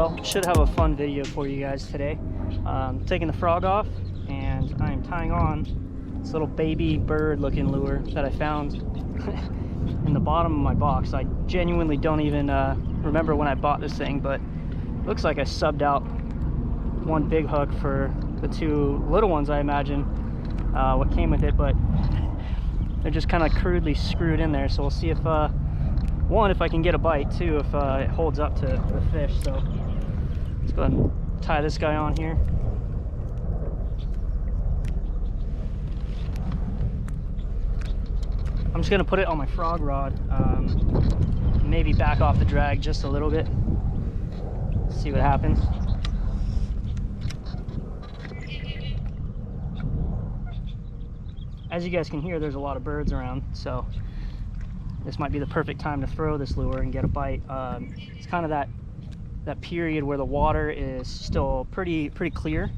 Well, should have a fun video for you guys today. Taking the frog off, and I am tying on this little baby bird looking lure that I found in the bottom of my box. I genuinely don't even remember when I bought this thing, but it looks like I subbed out one big hook for the two little ones, I imagine, what came with it, but they're just kind of crudely screwed in there. So we'll see if one, if I can get a bite, two, if it holds up to the fish. So let's go ahead and tie this guy on here. I'm just gonna put it on my frog rod, maybe back off the drag just a little bit, see what happens. As you guys can hear, there's a lot of birds around, so this might be the perfect time to throw this lure and get a bite. It's kind of that period where the water is still pretty clear,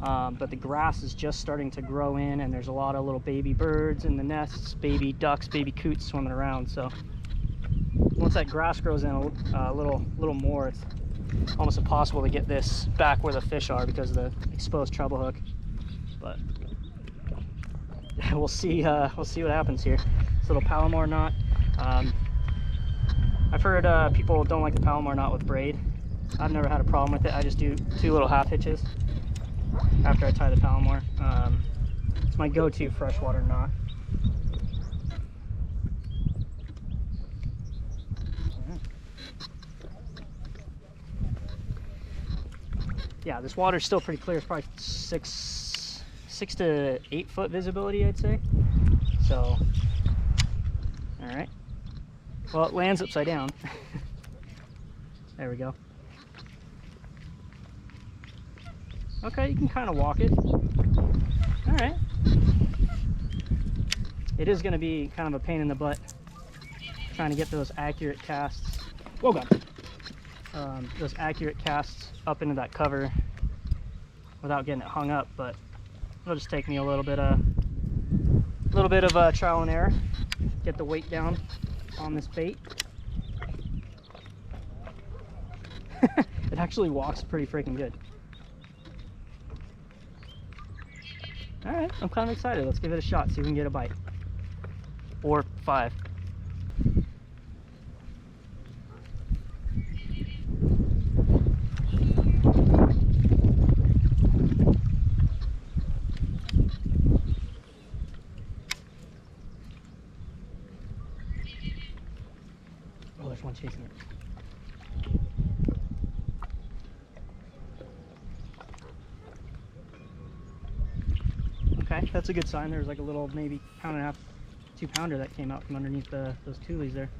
but the grass is just starting to grow in, and there's a lot of little baby birds in the nests, baby ducks, baby coots swimming around. So once that grass grows in a little more, it's almost impossible to get this back where the fish are because of the exposed treble hook. But we'll see what happens here. This little Palomar knot. I've heard people don't like the Palomar knot with braid. I've never had a problem with it. I just do two little half hitches after I tie the Palomar. It's my go-to freshwater knot. Yeah, this water's still pretty clear. It's probably 6 to 8 foot visibility, I'd say. So, all right. Well, it lands upside down. There we go. Okay, you can kind of walk it. All right. It is going to be kind of a pain in the butt trying to get those accurate casts. Whoa, God. Those accurate casts up into that cover without getting it hung up, but it'll just take me a little bit of trial and error. Get the weight down on this bait. It actually walks pretty freaking good. All right, I'm kind of excited. Let's give it a shot, see if we can get a bite. Or 5. Oh, there's one chasing it. Okay, that's a good sign. There's like a little maybe 1.5 to 2 pounder that came out from underneath those toolies there.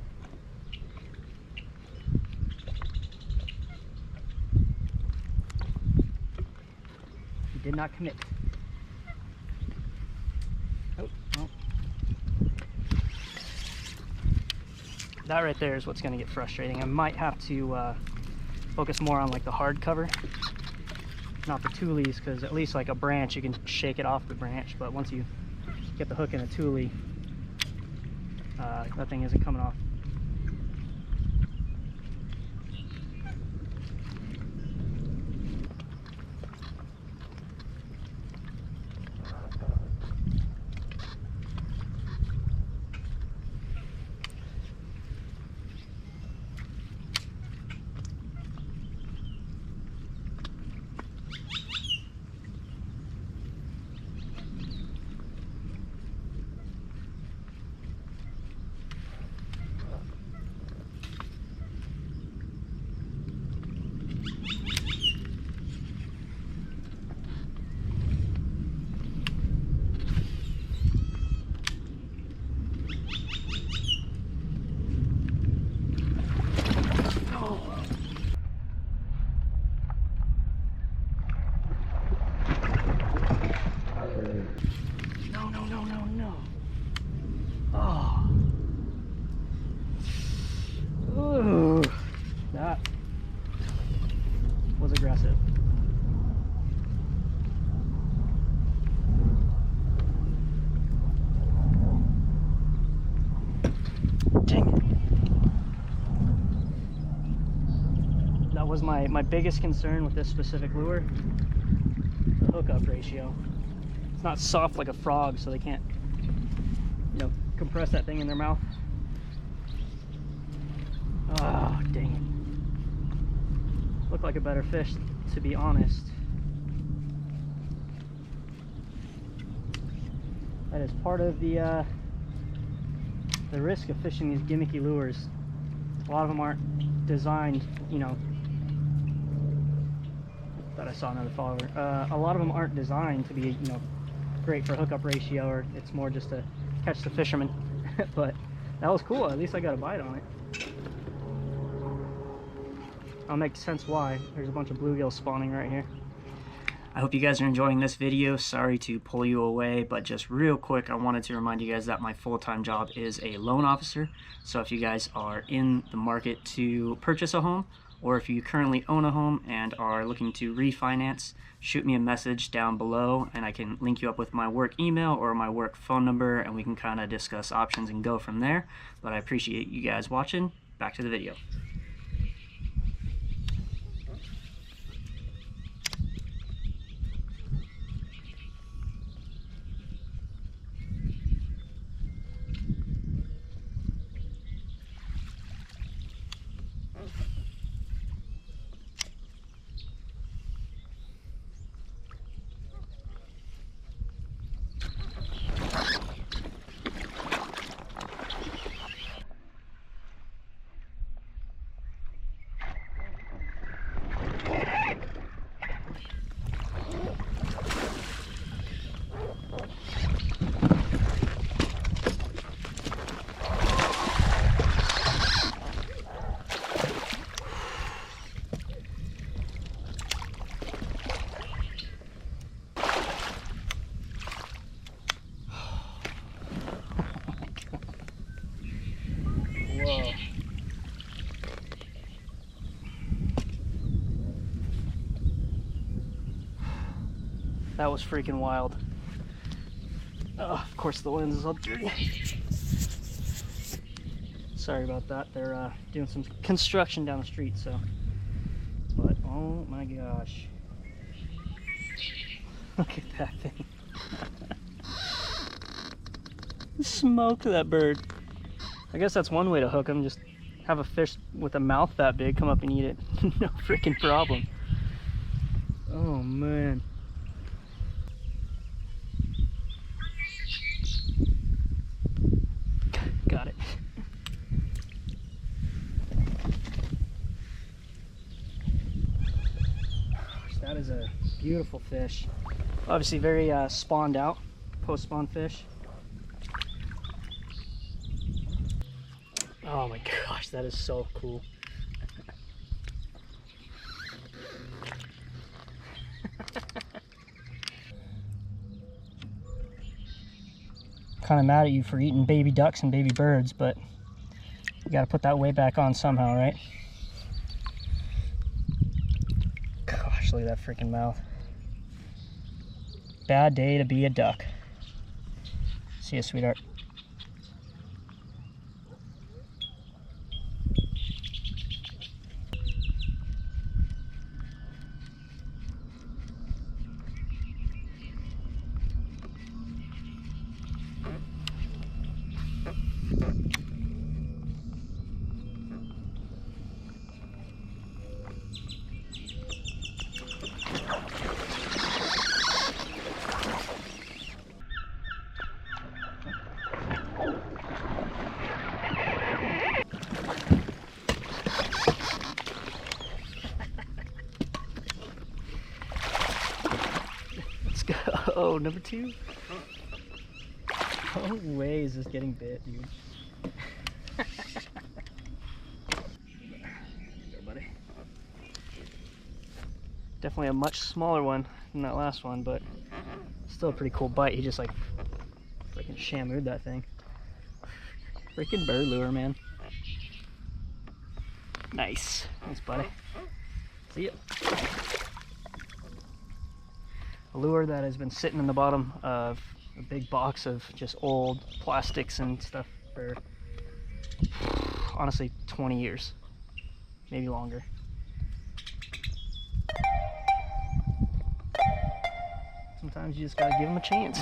He did not commit. Oh, well. That right there is what's going to get frustrating. I might have to focus more on like the hard cover, not the toolies, because at least like a branch you can shake it off the branch, but once you get the hook in a toolie, that thing isn't coming off. That was my biggest concern with this specific lure, the hookup ratio. It's not soft like a frog, so they can't, you know, compress that thing in their mouth. Oh, dang it. Looked like a better fish, to be honest. That is part of the risk of fishing these gimmicky lures. A lot of them aren't designed, you know. Thought I saw another follower. A lot of them aren't designed to be, you know, great for hookup ratio, or it's more just to catch the fisherman. But that was cool. At least I got a bite on it. I'll make sense why. There's a bunch of bluegills spawning right here. I hope you guys are enjoying this video. Sorry to pull you away, but just real quick, I wanted to remind you guys that my full-time job is a loan officer. So if you guys are in the market to purchase a home, or if you currently own a home and are looking to refinance, shoot me a message down below and I can link you up with my work email or my work phone number, and we can kind of discuss options and go from there. But I appreciate you guys watching. Back to the video. Whoa. That was freaking wild. Oh, of course the lens is all dirty. Sorry about that. They're doing some construction down the street, so. But oh my gosh. Look at that thing. Smoke that bird. I guess that's one way to hook them. Just have a fish with a mouth that big come up and eat it. No freaking problem. Oh man. Got it. That is a beautiful fish. Obviously very spawned out, post-spawn fish. Oh my gosh, that is so cool. Kind of mad at you for eating baby ducks and baby birds, but you gotta put that weight back on somehow, right? Gosh, look at that freaking mouth. Bad day to be a duck. See ya, sweetheart. Oh, number two? No way is this getting bit, dude. There you go, buddy. Definitely a much smaller one than that last one, but still a pretty cool bite. He just like freaking shamued that thing. Freaking bird lure, man. Nice. Thanks, buddy. See ya. A lure that has been sitting in the bottom of a big box of just old plastics and stuff for honestly 20 years, maybe longer. sometimes you just gotta give them a chance.